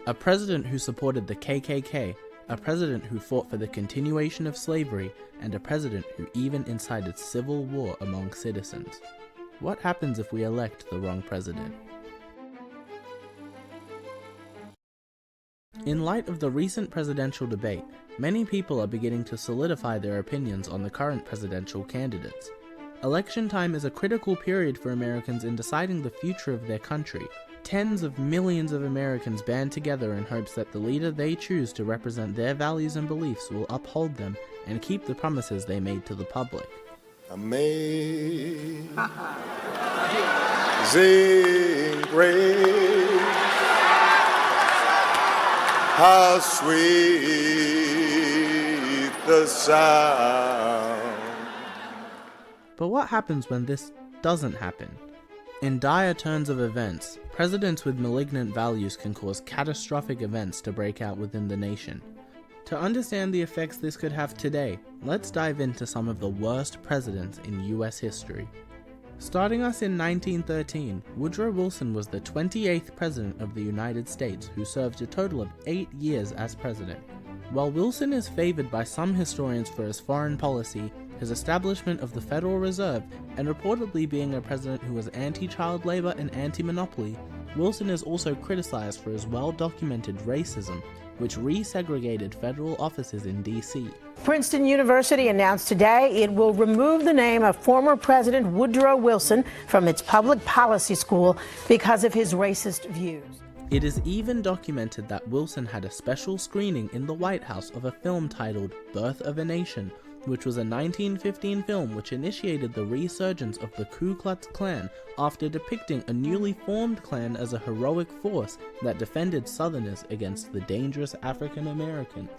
A president who supported the KKK, a president who fought for the continuation of slavery, and a president who even incited civil war among citizens. What happens if we elect the wrong president? In light of the recent presidential debate, many people are beginning to solidify their opinions on the current presidential candidates. Election time is a critical period for Americans in deciding the future of their country. Tens of millions of Americans band together in hopes that the leader they choose to represent their values and beliefs will uphold them and keep the promises they made to the public. Amazing grace, how sweet the sound. But what happens when this doesn't happen? In dire turns of events, presidents with malignant values can cause catastrophic events to break out within the nation. To understand the effects this could have today, let's dive into some of the worst presidents in US history. Starting us in 1913, Woodrow Wilson was the 28th President of the United States who served a total of 8 years as president. While Wilson is favored by some historians for his foreign policy, his establishment of the Federal Reserve, and reportedly being a president who was anti-child labor and anti-monopoly, Wilson is also criticized for his well-documented racism, which resegregated federal offices in D.C. Princeton University announced today it will remove the name of former President Woodrow Wilson from its public policy school because of his racist views. It is even documented that Wilson had a special screening in the White House of a film titled Birth of a Nation, which was a 1915 film which initiated the resurgence of the Ku Klux Klan after depicting a newly formed Klan as a heroic force that defended Southerners against the dangerous African Americans.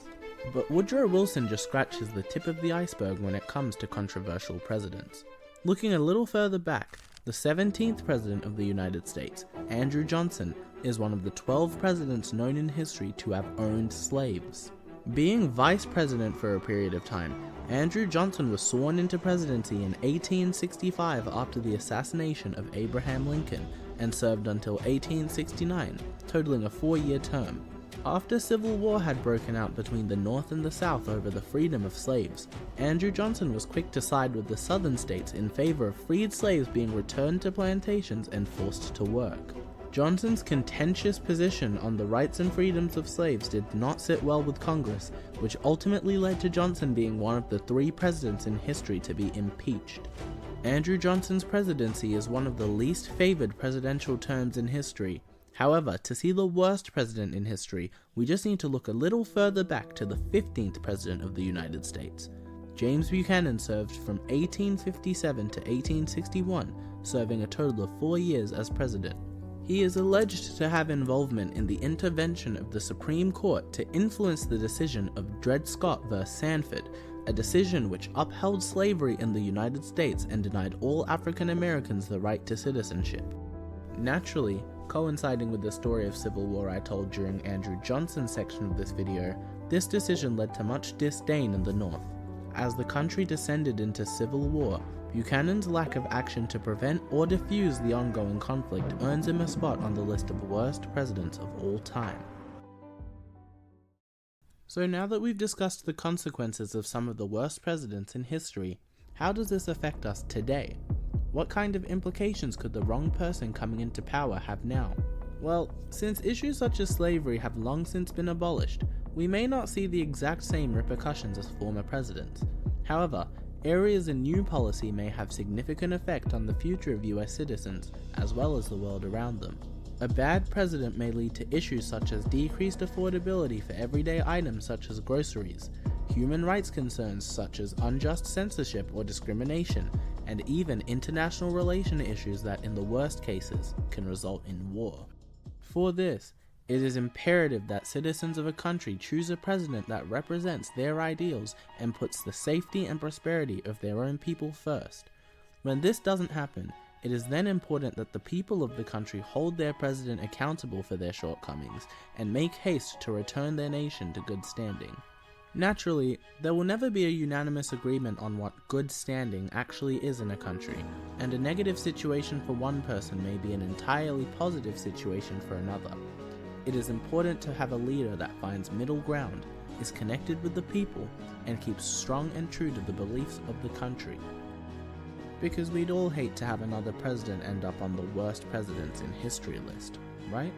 But Woodrow Wilson just scratches the tip of the iceberg when it comes to controversial presidents. Looking a little further back, the 17th President of the United States, Andrew Johnson, is one of the 12 presidents known in history to have owned slaves. Being vice president for a period of time, Andrew Johnson was sworn into presidency in 1865 after the assassination of Abraham Lincoln and served until 1869, totaling a 4-year term. After civil war had broken out between the North and the South over the freedom of slaves, Andrew Johnson was quick to side with the southern states in favor of freed slaves being returned to plantations and forced to work. Johnson's contentious position on the rights and freedoms of slaves did not sit well with Congress, which ultimately led to Johnson being one of the 3 presidents in history to be impeached. Andrew Johnson's presidency is one of the least favored presidential terms in history. However, to see the worst president in history, we just need to look a little further back to the 15th President of the United States. James Buchanan served from 1857 to 1861, serving a total of 4 years as president. He is alleged to have involvement in the intervention of the Supreme Court to influence the decision of Dred Scott v. Sanford, a decision which upheld slavery in the United States and denied all African Americans the right to citizenship. Naturally, coinciding with the story of civil war I told during Andrew Johnson's section of this video, this decision led to much disdain in the North. As the country descended into civil war, Buchanan's lack of action to prevent or defuse the ongoing conflict earns him a spot on the list of worst presidents of all time. So now that we've discussed the consequences of some of the worst presidents in history, how does this affect us today? What kind of implications could the wrong person coming into power have now? Well, since issues such as slavery have long since been abolished, we may not see the exact same repercussions as former presidents. However, areas in new policy may have significant effect on the future of US citizens, as well as the world around them. A bad president may lead to issues such as decreased affordability for everyday items such as groceries, human rights concerns such as unjust censorship or discrimination, and even international relation issues that in the worst cases can result in war. For this, it is imperative that citizens of a country choose a president that represents their ideals and puts the safety and prosperity of their own people first. When this doesn't happen, it is then important that the people of the country hold their president accountable for their shortcomings and make haste to return their nation to good standing. Naturally, there will never be a unanimous agreement on what good standing actually is in a country, and a negative situation for one person may be an entirely positive situation for another. It is important to have a leader that finds middle ground, is connected with the people, and keeps strong and true to the beliefs of the country. Because we'd all hate to have another president end up on the worst presidents in history list, right?